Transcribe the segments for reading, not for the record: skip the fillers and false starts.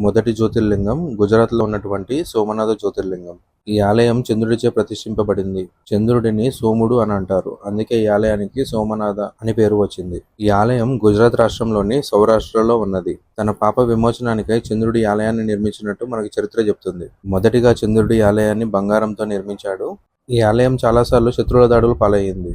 మొదటి జ్యోతిర్లింగం గుజరాత్లో ఉన్నటువంటి సోమనాథ జ్యోతిర్లింగం. ఈ ఆలయం చంద్రుడిచే ప్రతిష్ఠింపబడింది. చంద్రుడిని సోముడు అని అంటారు. అందుకే ఈ ఆలయానికి సోమనాథ అని పేరు వచ్చింది. ఈ ఆలయం గుజరాత్ రాష్ట్రంలోని సౌరాష్ట్రలో ఉన్నది. తన పాప విమోచనానికై చంద్రుడి ఆలయాన్ని నిర్మించినట్టు మనకి చరిత్ర చెబుతుంది. మొదటిగా చంద్రుడి ఆలయాన్ని బంగారంతో నిర్మించాడు. ఈ ఆలయం చాలాసార్లు శత్రువుల దాడులు పాలయ్యింది.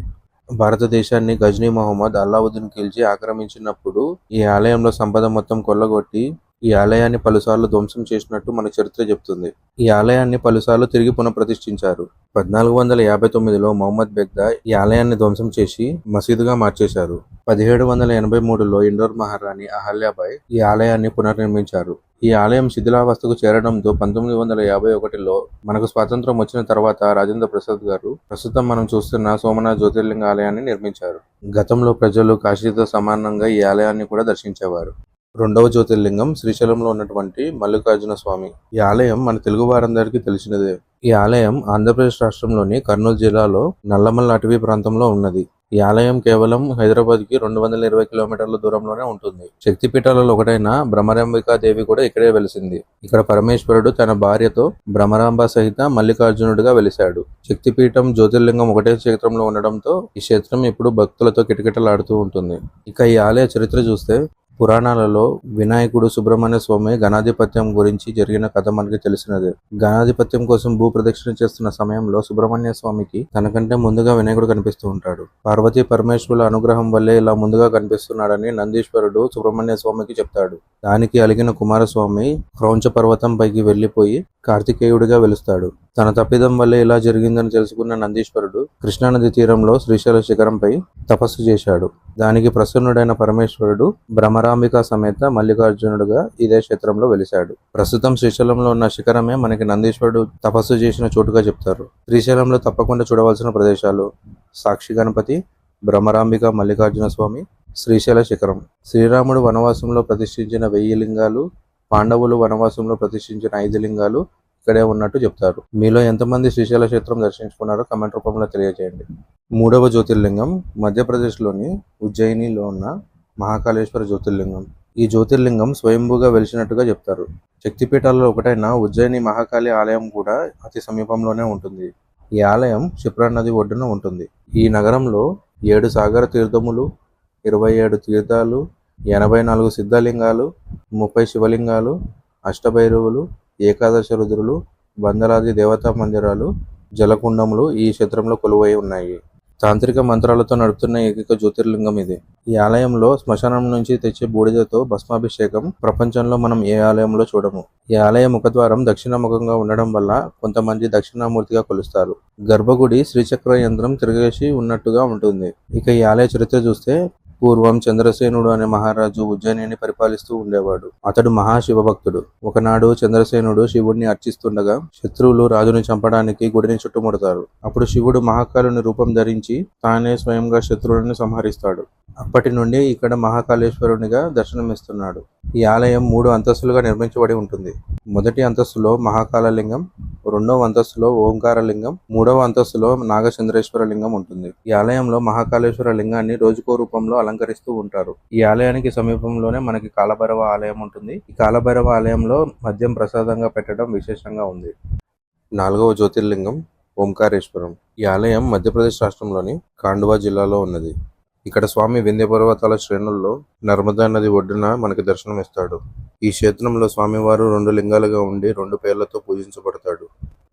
భారతదేశాన్ని గజ్నీ మొహమ్మద్ అల్లావుద్దీన్ ఖిల్జీ ఆక్రమించినప్పుడు ఈ ఆలయంలో సంపద మొత్తం కొల్లగొట్టి ఈ ఆలయాన్ని పలుసార్లు ధ్వంసం చేసినట్టు మన చరిత్ర చెబుతుంది. ఈ ఆలయాన్ని పలుసార్లు తిరిగి పునఃప్రతిష్ఠించారు. 1459లో మహమ్మద్ బెగ్దా ఈ ఆలయాన్ని ధ్వంసం చేసి మసీదుగా మార్చేశారు. 1783లో ఇండోర్ మహారాణి అహల్యాబాయ్ ఈ ఆలయాన్ని పునర్నిర్మించారు. ఈ ఆలయం శిథిలావస్థకు చేరడంతో 1951లో మనకు స్వాతంత్రం వచ్చిన తర్వాత రాజేంద్ర ప్రసాద్ గారు ప్రస్తుతం మనం చూస్తున్న సోమనాథ్ జ్యోతిర్లింగ ఆలయాన్ని నిర్మించారు. గతంలో ప్రజలు కాశీతో సమానంగా ఈ ఆలయాన్ని కూడా దర్శించేవారు. రెండవ జ్యోతిర్లింగం శ్రీశైలంలో ఉన్నటువంటి మల్లికార్జున స్వామి. ఈ ఆలయం మన తెలుగు వారందరికీ తెలిసినదే. ఈ ఆలయం ఆంధ్రప్రదేశ్ రాష్ట్రంలోని కర్నూలు జిల్లాలో నల్లమల్ల అటవీ ప్రాంతంలో ఉన్నది. ఈ ఆలయం కేవలం హైదరాబాద్కి 220 కిలోమీటర్ల దూరంలోనే ఉంటుంది. శక్తిపీఠాలలో ఒకటైన భ్రమరాంబికా దేవి కూడా ఇక్కడే వెలిసింది. ఇక్కడ పరమేశ్వరుడు తన భార్యతో భ్రమరాంబ సహిత మల్లికార్జునుడిగా వెలిశాడు. శక్తిపీఠం జ్యోతిర్లింగం ఒకటే క్షేత్రంలో ఉండడంతో ఈ క్షేత్రం ఇప్పుడు భక్తులతో కిటకిటలాడుతూ ఉంటుంది. ఇక ఈ ఆలయ చరిత్ర చూస్తే పురాణాలలో వినాయకుడు సుబ్రహ్మణ్య స్వామి గణాధిపత్యం గురించి జరిగిన కథ మనకి తెలిసినదే. గణాధిపత్యం కోసం భూ ప్రదక్షిణ చేస్తున్న సమయంలో సుబ్రహ్మణ్య స్వామికి తనకంటే ముందుగా వినాయకుడు కనిపిస్తూ ఉంటాడు. పార్వతీ పరమేశ్వరుల అనుగ్రహం వల్లే ఇలా ముందుగా కనిపిస్తున్నాడని నందీశ్వరుడు సుబ్రహ్మణ్య స్వామికి చెప్తాడు. దానికి అలిగిన కుమారస్వామి క్రౌంచ పర్వతం పైకి వెళ్లిపోయి కార్తికేయుడిగా వెలుస్తాడు. తన తప్పిదం వల్లే ఇలా జరిగిందని తెలుసుకున్న నందీశ్వరుడు కృష్ణానది తీరంలో శ్రీశైల శిఖరంపై తపస్సు చేశాడు. దానికి ప్రసన్నుడైన పరమేశ్వరుడు భ్రమరాంబిక సమేత మల్లికార్జునుడుగా ఇదే క్షేత్రంలో వెలిశాడు. ప్రస్తుతం శ్రీశైలంలో ఉన్న శిఖరమే మనకి నందీశ్వరుడు తపస్సు చేసిన చోటుగా చెప్తారు. శ్రీశైలంలో తప్పకుండా చూడవలసిన ప్రదేశాలు: సాక్షి గణపతి, భ్రమరాంబిక మల్లికార్జున స్వామి, శ్రీశైల శిఖరం. శ్రీరాముడు వనవాసంలో ప్రతిష్ఠించిన 1000 లింగాలు, పాండవులు వనవాసంలో ప్రతిష్ఠించిన 5 లింగాలు ఇక్కడే ఉన్నట్టు చెప్తారు. మీలో ఎంతమంది శ్రీశైల క్షేత్రం దర్శించుకున్నారో కమెంట్ రూపంలో తెలియజేయండి. మూడవ జ్యోతిర్లింగం మధ్యప్రదేశ్లోని ఉజ్జయినిలో ఉన్న మహాకాళేశ్వర జ్యోతిర్లింగం. ఈ జ్యోతిర్లింగం స్వయంభూగా వెలిసినట్టుగా చెప్తారు. శక్తిపీఠాల్లో ఒకటైన ఉజ్జయిని మహాకాళి ఆలయం కూడా అతి సమీపంలోనే ఉంటుంది. ఈ ఆలయం క్షిప్రా నది ఒడ్డున ఉంటుంది. ఈ నగరంలో 7 సాగర తీర్థములు, 27 తీర్థాలు, 84 సిద్ధలింగాలు, 30 శివలింగాలు, అష్టభైరవులు, ఏకాదశ రుద్రులు, వందలాది దేవతా మందిరాలు, జలకుండములు ఈ క్షేత్రంలో కొలువై ఉన్నాయి. తాంత్రిక మంత్రాలతో నడుపుతున్న ఏకైక జ్యోతిర్లింగం ఇది. ఈ ఆలయంలో శ్మశానం నుంచి తెచ్చే బూడిదతో భస్మాభిషేకం ప్రపంచంలో మనం ఏ ఆలయంలో చూడము. ఈ ఆలయ ముఖద్వారం దక్షిణముఖంగా ఉండడం వల్ల కొంతమంది దక్షిణామూర్తిగా కొలుస్తారు. గర్భగుడి శ్రీచక్ర యంత్రం తిరగేసి ఉన్నట్టుగా ఉంటుంది. ఇక ఈ ఆలయ చరిత్ర చూస్తే పూర్వం చంద్రసేనుడు అనే మహారాజు ఉజ్జయినిని పరిపాలిస్తూ ఉండేవాడు. అతడు మహాశివభక్తుడు. ఒకనాడు చంద్రసేనుడు శివుడిని అర్చిస్తుండగా శత్రువులు రాజుని చంపడానికి గుడిని చుట్టుముడతారు. అప్పుడు శివుడు మహాకాలుని రూపం ధరించి తానే స్వయంగా శత్రువులను సంహరిస్తాడు. అప్పటి నుండి ఇక్కడ మహాకాళేశ్వరునిగా దర్శనమిస్తున్నాడు. ఈ ఆలయం 3 అంతస్తులుగా నిర్మించబడి ఉంటుంది. మొదటి అంతస్తులో మహాకాళలింగం, రెండవ అంతస్తులో ఓంకారలింగం, మూడవ అంతస్తులో నాగచంద్రేశ్వర లింగం ఉంటుంది. ఈ ఆలయంలో మహాకాళేశ్వర లింగాన్ని రోజుకో రూపంలో అలంకరిస్తూ ఉంటారు. ఈ ఆలయానికి సమీపంలోనే మనకి కాలభైరవ ఆలయం ఉంటుంది. ఈ కాలభైరవ ఆలయంలో మద్యం ప్రసాదంగా పెట్టడం విశేషంగా ఉంది. 4వ జ్యోతిర్లింగం ఓంకారేశ్వరం. ఈ ఆలయం మధ్యప్రదేశ్ రాష్ట్రంలోని ఖాండ్వా జిల్లాలో ఉన్నది. ఇక్కడ స్వామి వింధ్య పర్వతాల శ్రేణుల్లో నర్మదా నది ఒడ్డున మనకి దర్శనమిస్తాడు. ఈ క్షేత్రంలో స్వామివారు 2 లింగాలుగా ఉండి 2 పేర్లతో పూజించబడతాడు.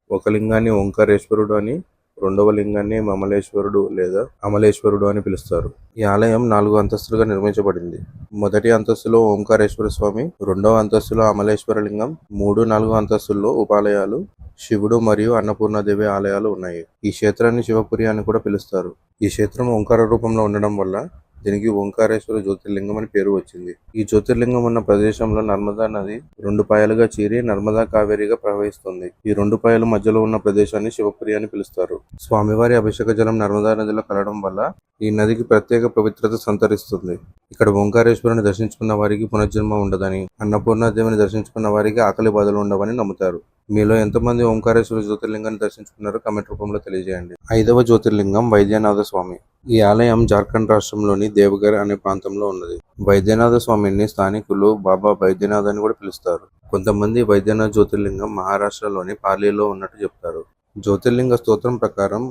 ఒక లింగాన్ని ఓంకారేశ్వరుడు అని, రెండవ లింగాన్ని మమలేశ్వరుడు లేదా అమలేశ్వరుడు అని పిలుస్తారు. ఈ ఆలయం 4 అంతస్తులుగా నిర్మించబడింది. మొదటి అంతస్తులో ఓంకారేశ్వర స్వామి, రెండవ అంతస్తులో అమలేశ్వర లింగం, 3, 4 అంతస్తుల్లో ఉపాలయాలు, శివుడు మరియు అన్నపూర్ణాదేవి ఆలయాలు ఉన్నాయి. ఈ క్షేత్రాన్ని శివపురి అని కూడా పిలుస్తారు. ఈ క్షేత్రం ఓంకార రూపంలో ఉండడం వల్ల దీనికి ఓంకారేశ్వర జ్యోతిర్లింగం అని పేరు వచ్చింది. ఈ జ్యోతిర్లింగం ఉన్న ప్రదేశంలో నర్మదా నది 2 పాయలుగా చీరి నర్మదా కావేరిగా ప్రవహిస్తుంది. ఈ 2 పాయల మధ్యలో ఉన్న ప్రదేశాన్ని శివపురి అని పిలుస్తారు. స్వామివారి అభిషేక జలం నర్మదా నదిలో కలవడం వల్ల ఈ నదికి ప్రత్యేక పవిత్రత సంతరిస్తుంది. ఇక్కడ ఓంకారేశ్వరుని దర్శించుకున్న వారికి పునర్జన్మ ఉండదని, అన్నపూర్ణాదేవిని దర్శించుకున్న వారికి ఆకలి బాధలు ఉండవని నమ్ముతారు. మీలో ఎంతమంది ఓంకారేశ్వర జ్యోతిర్లింగాన్ని దర్శించుకున్నారో కమెంట్ రూపంలో తెలియజేయండి. 5వ జ్యోతిర్లింగం వైద్యనాథ స్వామి. ఈ ఆలయం జార్ఖండ్ రాష్ట్రంలోని దేవఘర్ అనే ప్రాంతంలో ఉన్నది. వైద్యనాథ స్వామిని స్థానికులు బాబా వైద్యనాథ్ అని కూడా పిలుస్తారు. కొంతమంది వైద్యనాథ్ జ్యోతిర్లింగం మహారాష్ట్రలోని పార్లీలో ఉన్నట్టు చెప్తారు. జ్యోతిర్లింగ స్తోత్రం ప్రకారం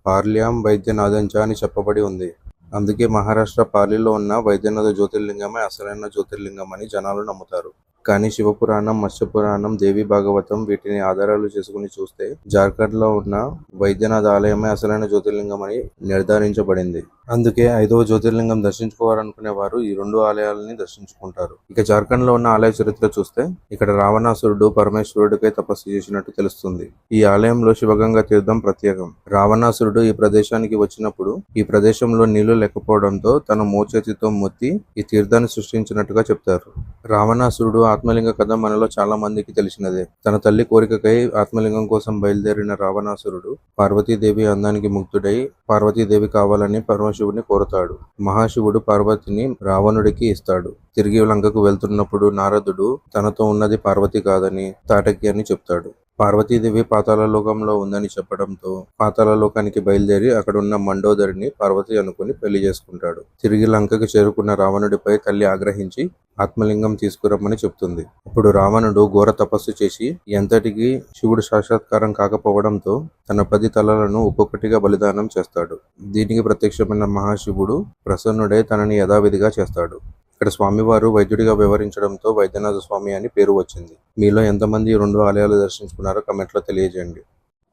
పార్ల్యాం వైద్యనాథంచ అని చెప్పబడి ఉంది. అందుకే మహారాష్ట్ర పార్లీలో ఉన్న వైద్యనాథ జ్యోతిర్లింగమే అసలైన జ్యోతిర్లింగం అని జనాలు నమ్ముతారు. కానీ శివపురాణం, మత్స్యపురాణం, దేవి భాగవతం వీటిని ఆధారాలు చేసుకుని చూస్తే జార్ఖండ్లో ఉన్న వైద్యనాథ ఆలయమే అసలైన జ్యోతిర్లింగం అని నిర్ధారించబడింది. అందుకే 5వ జ్యోతిర్లింగం దర్శించుకోవాలనుకునే వారు ఈ 2 ఆలయాలని దర్శించుకుంటారు. ఇక జార్ఖండ్లో ఉన్న ఆలయ చరిత్ర చూస్తే ఇక్కడ రావణాసురుడు పరమేశ్వరుడికై తపస్సు చేసినట్టు తెలుస్తుంది. ఈ ఆలయంలో శివగంగా తీర్థం ప్రత్యేకం. రావణాసురుడు ఈ ప్రదేశానికి వచ్చినప్పుడు ఈ ప్రదేశంలో నీళ్లు లేకపోవడంతో తన మోచేతితో మొత్తి ఈ తీర్థాన్ని సృష్టించినట్టుగా చెప్తారు. రావణాసురుడు ఆత్మలింగ కథ మనలో చాలా మందికి తెలిసినదే. తన తల్లి కోరికకై ఆత్మలింగం కోసం బయలుదేరిన రావణాసురుడు పార్వతీదేవి అందానికి ముగ్ధుడై పార్వతీదేవి కావాలని పరమశివుడిని కోరుతాడు. మహాశివుడు పార్వతిని రావణుడికి ఇస్తాడు. తిరిగి లంకకు వెళ్తున్నప్పుడు నారదుడు తనతో ఉన్నది పార్వతి కాదని తాటకి అని చెప్తాడు. పార్వతీదేవి పాతాళలోకంలో ఉందని చెప్పడంతో పాతాళలోకానికి బయలుదేరి అక్కడున్న మండోదరిని పార్వతి అనుకుని పెళ్లి చేసుకుంటాడు. తిరిగి లంకకి చేరుకున్న రావణుడిపై తల్లి ఆగ్రహించి ఆత్మలింగం తీసుకురమ్మని చెప్తుంది. అప్పుడు రావణుడు ఘోర తపస్సు చేసి ఎంతటికి శివుడు సాక్షాత్కారం కాకపోవడంతో తన 10 తలలను ఒక్కొక్కటిగా బలిదానం చేస్తాడు. దీనికి ప్రత్యక్షమైన మహాశివుడు ప్రసన్నుడై తనని యథావిధిగా చేస్తాడు. ఇక్కడ స్వామివారు వైద్యుడిగా వ్యవహరించడంతో వైద్యనాథ స్వామి అని పేరు వచ్చింది. మీలో ఎంతమంది 2 ఆలయాలు దర్శించుకున్నారో కమెంట్లో తెలియజేయండి.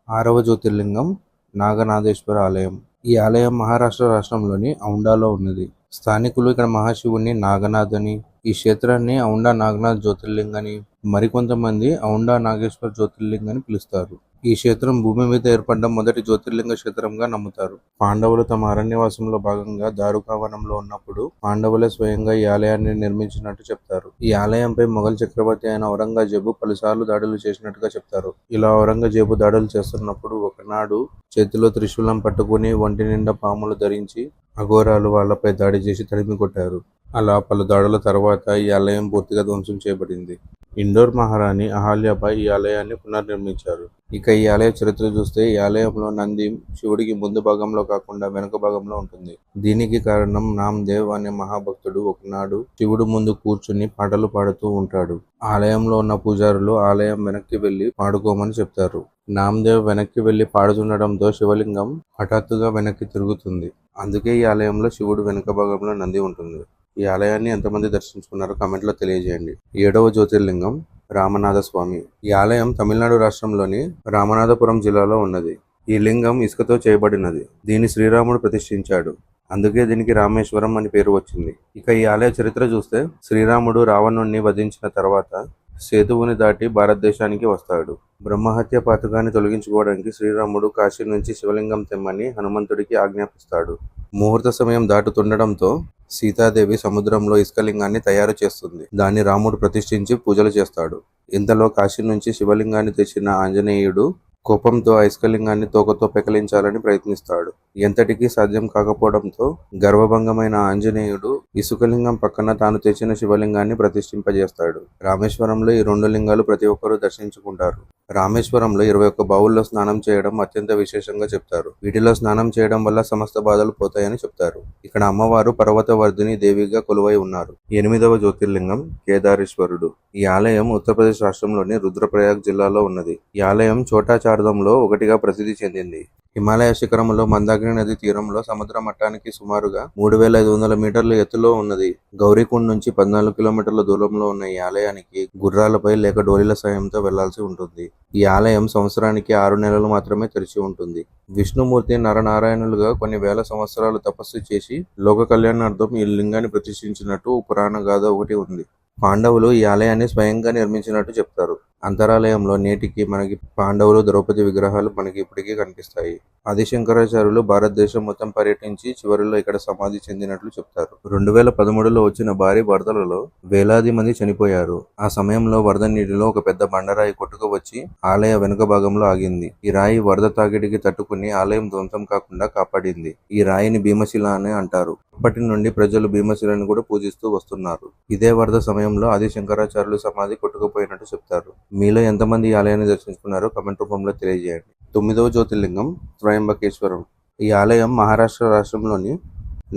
6వ జ్యోతిర్లింగం నాగనాథేశ్వర ఆలయం. ఈ ఆలయం మహారాష్ట్ర రాష్ట్రంలోని ఔండాలో ఉన్నది. స్థానికులు ఇక్కడ మహాశివుని నాగనాథ్ అని, ఈ క్షేత్రాన్ని ఔండా నాగనాథ్ జ్యోతిర్లింగ్ అని, మరికొంతమంది ఔండా నాగేశ్వర జ్యోతిర్లింగ్ అని పిలుస్తారు. ఈ క్షేత్రం భూమి మీద ఏర్పడ్డ మొదటి జ్యోతిర్లింగ క్షేత్రంగా నమ్ముతారు. పాండవులు తమ అరణ్యవాసంలో భాగంగా దారుకావనంలో ఉన్నప్పుడు పాండవులే స్వయంగా ఈ ఆలయాన్ని నిర్మించినట్టు చెప్తారు. ఈ ఆలయంపై మొఘల్ చక్రవర్తి అయిన ఔరంగజేబు పలుసార్లు దాడులు చేసినట్టుగా చెప్తారు. ఇలా ఔరంగజేబు దాడులు చేస్తున్నప్పుడు ఒకనాడు చేతిలో త్రిశూలం పట్టుకుని ఒంటి నిండా పాములు ధరించి అఘోరాలు వాళ్లపై దాడి చేసి తరిమి కొట్టారు. అలా పలు దాడుల తర్వాత ఈ ఆలయం పూర్తిగా ధ్వంసం చేయబడింది. ఇండోర్ మహారాణి అహల్యాబాయ్ ఈ ఆలయాన్ని పునర్నిర్మించారు. ఇక ఈ ఆలయ చరిత్ర చూస్తే ఈ ఆలయంలో నంది శివుడికి ముందు భాగంలో కాకుండా వెనుక భాగంలో ఉంటుంది. దీనికి కారణం నామ్దేవ్ అనే మహాభక్తుడు ఒకనాడు శివుడు ముందు కూర్చుని పాటలు పాడుతూ ఉంటాడు. ఆలయంలో ఉన్న పూజారులు ఆలయం వెనక్కి వెళ్లి పాడుకోమని చెప్తారు. నామ్దేవ్ వెనక్కి వెళ్లి పాడుతుండటంతో శివలింగం హఠాత్తుగా వెనక్కి తిరుగుతుంది. అందుకే ఈ ఆలయంలో శివుడు వెనుక భాగంలో నంది ఉంటుంది. ఈ ఆలయాన్ని ఎంతమంది దర్శించుకున్నారో కామెంట్లో తెలియజేయండి. 7వ జ్యోతిర్లింగం రామనాథ స్వామి. ఈ ఆలయం తమిళనాడు రాష్ట్రంలోని రామనాథపురం జిల్లాలో ఉన్నది. ఈ లింగం ఇసుకతో చేయబడినది. దీన్ని శ్రీరాముడు ప్రతిష్ఠించాడు. అందుకే దీనికి రామేశ్వరం అని పేరు వచ్చింది. ఇక ఈ ఆలయ చరిత్ర చూస్తే శ్రీరాముడు రావణుణ్ణి వధించిన తర్వాత సేతువుని దాటి భారతదేశానికి వస్తాడు. బ్రహ్మహత్య పాతకాన్ని తొలగించుకోవడానికి శ్రీరాముడు కాశీ నుంచి శివలింగం తెమ్మని హనుమంతుడికి ఆజ్ఞాపిస్తాడు. ముహూర్త సమయం దాటుతుండటంతో సీతాదేవి సముద్రంలో ఇసుకలింగాన్ని తయారు చేస్తుంది. దాన్ని రాముడు ప్రతిష్ఠించి పూజలు చేస్తాడు. ఇంతలో కాశీ నుంచి శివలింగాన్ని తెచ్చిన ఆంజనేయుడు కోపంతో ఆ ఇసుకలింగాన్ని తోకతో పెకలించాలని ప్రయత్నిస్తాడు. ఎంతటికీ సాధ్యం కాకపోవడంతో గర్వభంగమైన ఆంజనేయుడు ఇసుకలింగం పక్కన తాను తెచ్చిన శివలింగాన్ని ప్రతిష్ఠింపజేస్తాడు. రామేశ్వరంలో ఈ 2 లింగాలు ప్రతి ఒక్కరూ దర్శించుకుంటారు. రామేశ్వరంలో 21 బావుల్లో స్నానం చేయడం అత్యంత విశేషంగా చెప్తారు. వీటిలో స్నానం చేయడం వల్ల సమస్త బాధలు పోతాయని చెప్తారు. ఇక్కడ అమ్మవారు పర్వతవర్ధిని దేవిగా కొలువై ఉన్నారు. 8వ జ్యోతిర్లింగం కేదారేశ్వరుడు. ఈ ఆలయం ఉత్తరప్రదేశ్ రాష్ట్రంలోని రుద్రప్రయాగ్ జిల్లాలో ఉన్నది. ఈ ఆలయం చోటా చార్దంలో ఒకటిగా ప్రసిద్ధి చెందింది. హిమాలయ శిఖరంలో మందాకిని నది తీరంలో సముద్ర మట్టానికి సుమారుగా 3500 మీటర్ల ఎత్తులో ఉన్నది. గౌరీకుండ్ నుంచి 14 కిలోమీటర్ల దూరంలో ఉన్న ఈ ఆలయానికి గుర్రాలపై లేక డోలీల సాయంతో వెళ్లాల్సి ఉంటుంది. ఈ ఆలయం సంవత్సరానికి 6 నెలలు మాత్రమే తెరిచి ఉంటుంది. విష్ణుమూర్తి నరనారాయణులుగా కొన్ని వేల సంవత్సరాలు తపస్సు చేసి లోక కళ్యాణార్థం ఈ లింగాన్ని ప్రతిష్ఠించినట్టు పురాణ గాథ ఒకటి ఉంది. పాండవులు ఈ ఆలయాన్ని స్వయంగా నిర్మించినట్టు చెప్తారు. అంతరాలయంలో నేటికి మనకి పాండవులు, ద్రౌపది విగ్రహాలు మనకి ఇప్పటికీ కనిపిస్తాయి. ఆదిశంకరాచార్యులు భారతదేశం మొత్తం పర్యటించి చివరిలో ఇక్కడ సమాధి చెందినట్లు చెప్తారు. 2013లో వచ్చిన భారీ వరదలలో వేలాది మంది చనిపోయారు. ఆ సమయంలో వరద నీటిలో ఒక పెద్ద బండరాయి కొట్టుకు వచ్చి ఆలయ వెనుక భాగంలో ఆగింది. ఈ రాయి వరద తాకిడికి తట్టుకుని ఆలయం ధ్వంసం కాకుండా కాపాడింది. ఈ రాయిని భీమశిల అని అంటారు. అప్పటి నుండి ప్రజలు భీమశిలను కూడా పూజిస్తూ వస్తున్నారు. ఇదే వరద సమయంలో ఆదిశంకరాచార్యులు సమాధి కొట్టుకుపోయినట్టు చెప్తారు. మీలో ఎంతమంది ఈ ఆలయాన్ని దర్శించుకున్నారో కామెంట్ రూపంలో తెలియజేయండి. 9వ జ్యోతిర్లింగం త్రయంబకేశ్వరం. ఈ ఆలయం మహారాష్ట్ర రాష్ట్రంలోని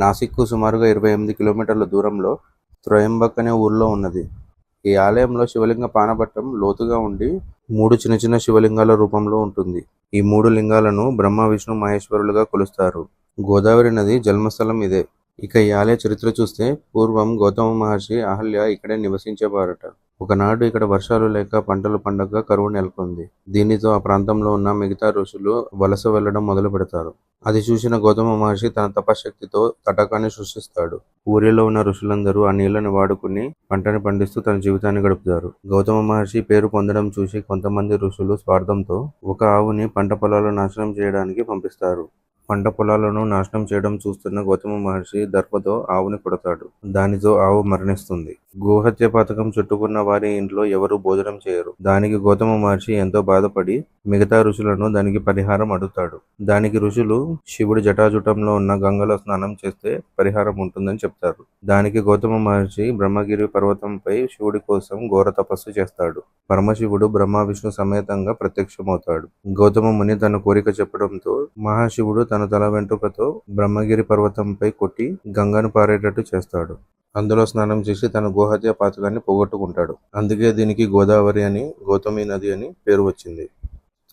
నాసిక్కు సుమారుగా 28 కిలోమీటర్ల దూరంలో త్రయంబక్ అనే ఊర్లో ఉన్నది. ఈ ఆలయంలో శివలింగ పానపట్టం లోతుగా ఉండి 3 చిన్న చిన్న శివలింగాల రూపంలో ఉంటుంది. ఈ 3 లింగాలను బ్రహ్మ, విష్ణు, మహేశ్వరులుగా కొలుస్తారు. గోదావరి నది జన్మస్థలం ఇదే. ఇక ఈ ఆలయ చరిత్ర చూస్తే పూర్వం గౌతమ మహర్షి, అహల్య ఇక్కడే నివసించేవారట. ఒకనాడు ఇక్కడ వర్షాలు లేక పంటలు పండగ కరువు నెలకొంది. దీనితో ఆ ప్రాంతంలో ఉన్న మిగతా ఋషులు వలస వెళ్లడం మొదలు పెడతారు. అది చూసిన గౌతమ మహర్షి తన తపశ్శక్తితో తటాకాన్ని సృష్టిస్తాడు. ఊరిలో ఉన్న ఋషులందరూ ఆ నీళ్లను వాడుకుని పంటని పండిస్తూ తన జీవితాన్ని గడుపుతారు. గౌతమ మహర్షి పేరు పొందడం చూసి కొంతమంది ఋషులు స్వార్థంతో ఒక ఆవుని పంట పొలాలు నాశనం చేయడానికి పంపిస్తారు. పంట పొలాలను నాశనం చేయడం చూస్తున్న గౌతమ మహర్షి దర్పతో ఆవుని కొడతాడు. దానితో ఆవు మరణిస్తుంది. గోహత్య పథకం చుట్టుకున్న వారి ఇంట్లో ఎవరూ భోజనం చేయరు. దానికి గౌతమ మహర్షి ఎంతో బాధపడి మిగతా ఋషులను దానికి పరిహారం అడుగుతాడు. దానికి ఋషులు శివుడి జటాజుటంలో ఉన్న గంగలో స్నానం చేస్తే పరిహారం ఉంటుందని చెప్తారు. దానికి గౌతమ మహర్షి బ్రహ్మగిరి పర్వతంపై శివుడి కోసం ఘోర తపస్సు చేస్తాడు. పరమశివుడు బ్రహ్మ, విష్ణు సమేతంగా ప్రత్యక్షమవుతాడు. గౌతమ ముని తన కోరిక చెప్పడంతో మహాశివుడు తన తల వెంట్రుకతో బ్రహ్మగిరి పర్వతంపై కొట్టి గంగను పారేటట్టు చేస్తాడు. అందులో స్నానం చేసి తన గోహత్య పాతకాన్ని పోగొట్టుకుంటాడు. అందుకే దీనికి గోదావరి అని, గౌతమి నది అని పేరు వచ్చింది.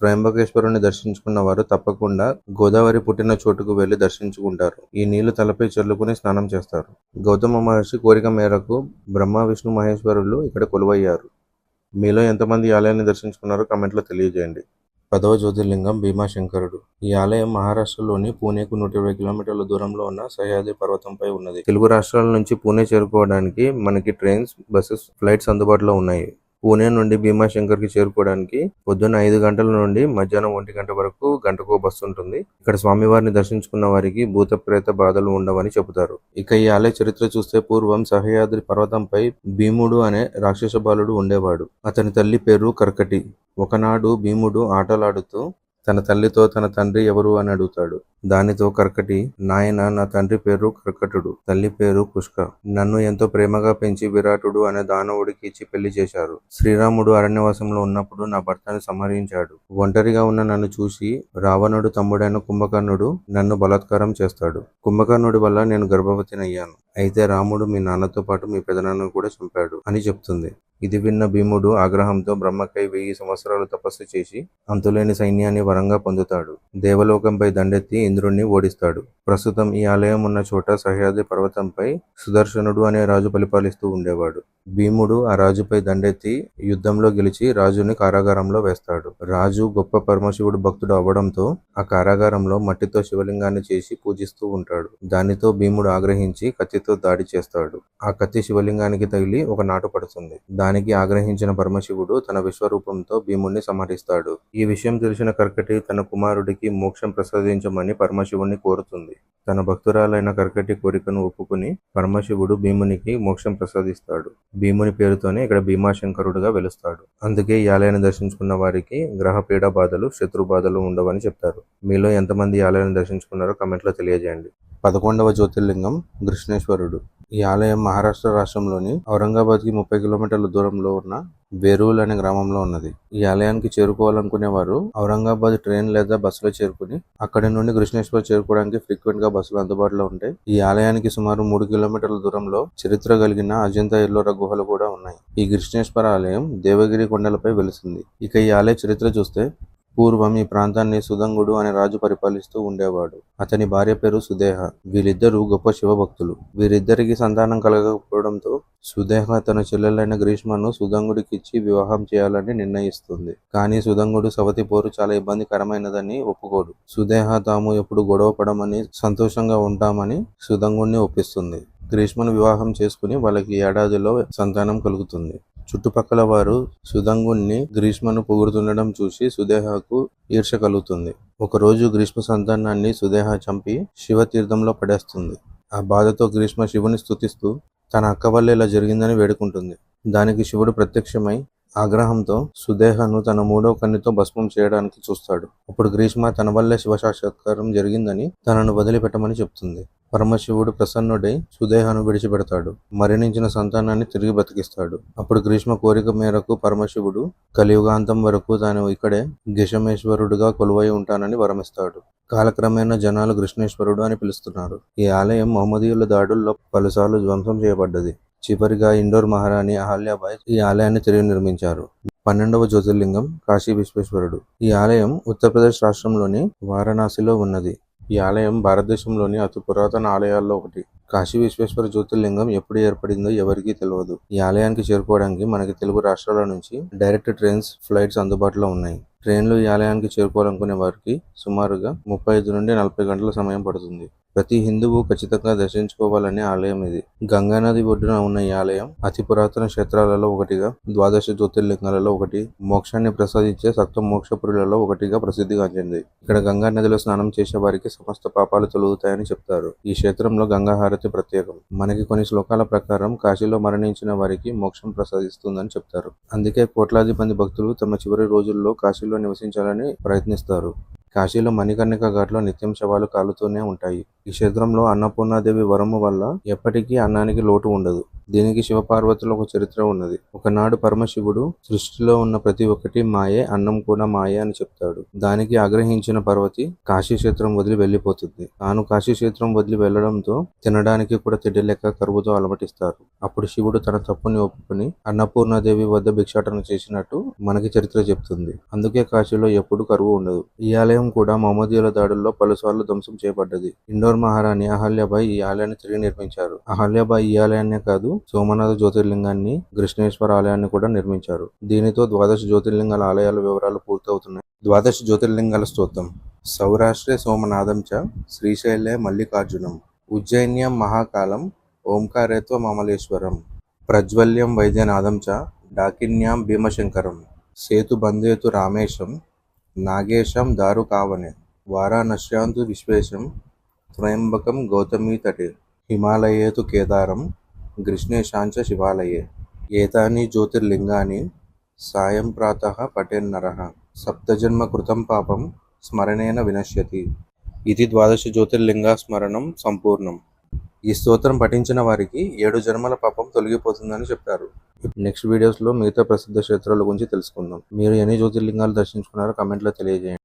త్రయంబకేశ్వరుని దర్శించుకున్న వారు తప్పకుండా గోదావరి పుట్టిన చోటుకు వెళ్లి దర్శించుకుంటారు. ఈ నీళ్లు తలపై చల్లుకుని స్నానం చేస్తారు. గౌతమ మహర్షి కోరిక మేరకు బ్రహ్మ, విష్ణు, మహేశ్వరులు ఇక్కడ కొలువయ్యారు. మీలో ఎంతమంది ఈ ఆలయాన్ని దర్శించుకున్నారో కామెంట్లో తెలియజేయండి. 10వ జ్యోతిర్లింగం భీమాశంకరుడు. ఈ ఆలయం మహారాష్ట్రలోని పూణేకు 120 కిలోమీటర్ల దూరంలో ఉన్న సహ్యాద్రి పర్వతంపై ఉన్నది. తెలుగు రాష్ట్రాల నుంచి పూణే చేరుకోవడానికి మనకి ట్రైన్స్, బస్సెస్, ఫ్లైట్స్ అందుబాటులో ఉన్నాయి. పూణే నుండి భీమాశంకర్కి చేరుకోవడానికి పొద్దున్న 5 గంటల నుండి మధ్యాహ్నం 1 గంట వరకు గంటకు బస్సు ఉంటుంది. ఇక్కడ స్వామివారిని దర్శించుకున్న వారికి భూత ప్రేత బాధలు ఉండవని చెబుతారు. ఇక ఈ ఆలయ చరిత్ర చూస్తే పూర్వం సహ్యాద్రి పర్వతంపై భీముడు అనే రాక్షస బాలుడు ఉండేవాడు. అతని తల్లి పేరు కర్కటి. ఒకనాడు భీముడు ఆటలాడుతూ తన తల్లితో తన తండ్రి ఎవరు అని అడుగుతాడు. దానితో కర్కటి, నాయన, నా తండ్రి పేరు కర్కటుడు, తల్లి పేరు పుష్క. నన్ను ఎంతో ప్రేమగా పెంచి విరాటుడు అనే దానవుడికి ఇచ్చి పెళ్లి చేశారు. శ్రీరాముడు అరణ్యవాసంలో ఉన్నప్పుడు నా భర్తను సంహరించాడు. ఒంటరిగా ఉన్న నన్ను చూసి రావణుడు తమ్ముడైన కుంభకర్ణుడు నన్ను బలాత్కారం చేస్తాడు. కుంభకర్ణుడి వల్ల నేను గర్భవతినయ్యాను. అయితే రాముడు మీ నాన్నతో పాటు మీ పెదనాన్నను కూడా చంపాడు అని చెప్తుంది. ఇది విన్న భీముడు ఆగ్రహంతో బ్రహ్మకై 1000 సంవత్సరాలు తపస్సు చేసి అంతులేని సైన్యాన్ని వరంగా పొందుతాడు. దేవలోకంపై దండెత్తి ఇంద్రుణ్ణి ఓడిస్తాడు. ప్రస్తుతం ఈ ఆలయం ఉన్న చోట సహ్యాద్రి పర్వతంపై సుదర్శనుడు అనే రాజు పరిపాలిస్తూ ఉండేవాడు. భీముడు ఆ రాజుపై దండెత్తి యుద్ధంలో గెలిచి రాజుని కారాగారంలో వేస్తాడు. రాజు గొప్ప పరమశివుడు భక్తుడు అవ్వడంతో ఆ కారాగారంలో మట్టితో శివలింగాన్ని చేసి పూజిస్తూ ఉంటాడు. దానితో భీముడు ఆగ్రహించి కత్తితో దాడి చేస్తాడు. ఆ కత్తి శివలింగానికి తగిలి ఒక నాటు పడుతుంది. దానికి ఆగ్రహించిన పరమశివుడు తన విశ్వరూపంతో భీముడిని సంహరిస్తాడు. ఈ విషయం తెలిసిన కర్కటి తన కుమారుడికి మోక్షం ప్రసాదించమని పరమశివుడిని కోరుతుంది. తన భక్తురాలైన కర్కటి కోరికను ఒప్పుకుని పరమశివుడు భీమునికి మోక్షం ప్రసాదిస్తాడు. భీముని పేరుతోనే ఇక్కడ భీమాశంకరుడుగా వెలుస్తాడు. అందుకే ఈ ఆలయాన్ని దర్శించుకున్న వారికి గ్రహ పీడ బాధలు, శత్రు బాధలు ఉండవని చెప్తారు. మీలో ఎంతమంది ఈ ఆలయాన్ని దర్శించుకున్నారో కామెంట్లో తెలియజేయండి. 11వ జ్యోతిర్లింగం కృష్ణేశ్వరుడు. ఈ ఆలయం మహారాష్ట్ర రాష్ట్రంలోని ఔరంగాబాద్కి 30 కిలోమీటర్ల దూరంలో ఉన్న వేరూల్ అనే గ్రామంలో ఉన్నది. ఈ ఆలయానికి చేరుకోవాలనుకునే వారు ఔరంగాబాద్ ట్రైన్ లేదా బస్సులో చేరుకుని అక్కడి నుండి కృష్ణేశ్వర్ చేరుకోవడానికి ఫ్రీక్వెంట్ గా బస్సులు అందుబాటులో ఉంటాయి. ఈ ఆలయానికి సుమారు 3 కిలోమీటర్ల దూరంలో చరిత్ర కలిగిన అజంతా ఎల్లోరా గుహలు కూడా ఉన్నాయి. ఈ కృష్ణేశ్వర ఆలయం దేవగిరి కొండలపై వెలిసింది. ఇక ఈ ఆలయ చరిత్ర చూస్తే పూర్వం ఈ ప్రాంతాన్ని సుదంగుడు అనే రాజు పరిపాలిస్తూ ఉండేవాడు. అతని భార్య పేరు సుదేహ. వీళ్ళిద్దరూ గొప్ప శివభక్తులు. వీరిద్దరికి సంతానం కలగకపోవడంతో సుదేహ తన చెల్లెలైన గ్రీష్మను సుదంగుడికిచ్చి వివాహం చేయాలని నిర్ణయిస్తుంది. కానీ సుదంగుడు సవతి పోరు చాలా ఇబ్బందికరమైనదని ఒప్పుకోడు. సుదేహ తాము ఎప్పుడు గొడవ పడమని, సంతోషంగా ఉంటామని సుదంగుడిని ఒప్పిస్తుంది. గ్రీష్మను వివాహం చేసుకుని వాళ్ళకి ఏడాదిలో సంతానం కలుగుతుంది. చుట్టుపక్కల వారు సుదంగుణ్ణి, గ్రీష్మను పొగుడుతుండడం చూసి సుదేహకు ఈర్ష్య కలుగుతుంది. ఒకరోజు గ్రీష్మ సంతానాన్ని సుదేహ చంపి శివతీర్థంలో పడేస్తుంది. ఆ బాధతో గ్రీష్మ శివుని స్తుతిస్తూ తన అక్క వల్ల ఇలా జరిగిందని వేడుకుంటుంది. దానికి శివుడు ప్రత్యక్షమై ఆగ్రహంతో సుదేహను తన 3వ కన్నుతో భస్మం చేయడానికి చూస్తాడు. అప్పుడు గ్రీష్మ తన వల్లే శివ సాక్షాత్కారం జరిగిందని తనను వదిలిపెట్టమని చెప్తుంది. పరమశివుడు ప్రసన్నుడై సుదేహను విడిచిపెడతాడు. మరణించిన సంతానాన్ని తిరిగి బతికిస్తాడు. అప్పుడు గ్రీష్మ కోరిక మేరకు పరమశివుడు కలియుగాంతం వరకు తాను ఇక్కడే గిషమేశ్వరుడుగా కొలువై ఉంటానని వరమిస్తాడు. కాలక్రమేణా జనాలు కృష్ణేశ్వరుడు అని పిలుస్తున్నారు. ఈ ఆలయం మహమ్మదీయుల దాడుల్లో పలుసార్లు ధ్వంసం చేయబడ్డది. చివరిగా ఇండోర్ మహారాణి అహల్యాబాయి ఈ ఆలయాన్ని తిరిగి నిర్మించారు. 12వ జ్యోతిర్లింగం కాశీ విశ్వేశ్వరుడు. ఈ ఆలయం ఉత్తరప్రదేశ్ రాష్ట్రంలోని వారణాసిలో ఉన్నది. ఈ ఆలయం భారతదేశంలోని అతి పురాతన ఆలయాల్లో ఒకటి. కాశీ విశ్వేశ్వర జ్యోతిర్లింగం ఎప్పుడు ఏర్పడిందో ఎవరికీ తెలియదు. ఈ ఆలయానికి చేరుకోవడానికి మనకి తెలుగు రాష్ట్రాల నుంచి డైరెక్ట్ ట్రైన్స్, ఫ్లైట్స్ అందుబాటులో ఉన్నాయి. ట్రైన్లు ఈ ఆలయానికి చేరుకోవాలనుకునే వారికి సుమారుగా 35 నుండి 40 గంటల సమయం పడుతుంది. ప్రతి హిందువు ఖచ్చితంగా దర్శించుకోవాలనే ఆలయం ఇది. గంగానది ఒడ్డున ఉన్న ఈ ఆలయం అతి పురాతన క్షేత్రాలలో ఒకటిగా, 12 జ్యోతిర్లింగాలలో ఒకటి, మోక్షాన్ని ప్రసాదించే సప్త మోక్షపురులలో ఒకటిగా ప్రసిద్ధిగాంచింది. ఇక్కడ గంగా నదిలో స్నానం చేసే వారికి సమస్త పాపాలు తొలగుతాయని చెప్తారు. ఈ క్షేత్రంలో గంగా హారతి ప్రత్యేకం. మనకి కొన్ని శ్లోకాల ప్రకారం కాశీలో మరణించిన వారికి మోక్షం ప్రసాదిస్తుందని చెప్తారు. అందుకే కోట్లాది మంది భక్తులు తమ చివరి రోజుల్లో కాశీలో నివసించాలని ప్రయత్నిస్తారు. కాశీలో మణికర్ణిక ఘాట్లో నిత్యం శవాలు కాలుతూనే ఉంటాయి. ఈ క్షేత్రంలో అన్నపూర్ణాదేవి వరము వల్ల ఎప్పటికీ అన్నానికి లోటు ఉండదు. దీనికి శివపార్వతుల ఒక చరిత్ర ఉన్నది. ఒకనాడు పరమశివుడు సృష్టిలో ఉన్న ప్రతి ఒక్కటి మాయే, అన్నం కూడా మాయే అని చెప్తాడు. దానికి ఆగ్రహించిన పార్వతి కాశీ క్షేత్రం వదిలి వెళ్లిపోతుంది. తాను కాశీ క్షేత్రం వదిలి వెళ్లడంతో తినడానికి కూడా తిండి లేక కరువుతో అలమటిస్తారు. అప్పుడు శివుడు తన తప్పుని ఒప్పుకొని అన్నపూర్ణాదేవి వద్ద భిక్షాటన చేసినట్టు మనకి చరిత్ర చెప్తుంది. అందుకే కాశీలో ఎప్పుడు కరువు ఉండదు. ఈ ఆలయం కూడా మహమ్మదీయుల దాడుల్లో పలుసార్లు ధ్వంసం చేయబడ్డది. ఇండోర్ మహారాణి అహల్యాబాయి ఈ ఆలయాన్ని తిరిగి నిర్మించారు. అహల్యాబాయి ఈ ఆలయాన్నే కాదు, సోమనాథ జ్యోతిర్లింగాన్ని, కృష్ణేశ్వర ఆలయాన్ని కూడా నిర్మించారు. దీనితో 12 జ్యోతిర్లింగాల ఆలయాల వివరాలు పూర్తవుతున్నాయి. 12 జ్యోతిర్లింగాల స్తోత్రం. సౌరాష్ట్రే సోమనాథం చ శ్రీశైలే మల్లికార్జునం ఉజ్జయిన్యం మహాకాలం ఓంకారేత్వ మమలేశ్వరం ప్రజ్వల్యం వైద్యనాథం చ డాకిన్యాం భీమశంకరం సేతుబంధేతు రామేశం నాగేశం దారుకావనే వారాణస్యాంతు విశ్వేశం త్రయంబకం గౌతమీతటే హిమాలయేతు కేదారం కృష్ణేశాంచ శివాలయే ఏతాని జ్యోతిర్లింగాని సాయం ప్రాతః పఠేన్నరః సప్తజన్మ కృతం పాపం స్మరణేన వినశ్యతి. ఇది 12 జ్యోతిర్లింగ స్మరణం సంపూర్ణం. ఈ స్తోత్రం పఠించిన వారికి 7 జన్మల పాపం తొలగిపోతుందని చెప్తారు. నెక్స్ట్ వీడియోస్లో మిగతా ప్రసిద్ధ క్షేత్రాల గురించి తెలుసుకుందాం. మీరు ఎన్ని జ్యోతిర్లింగాలు దర్శించుకున్నారో కామెంట్లో తెలియజేయండి.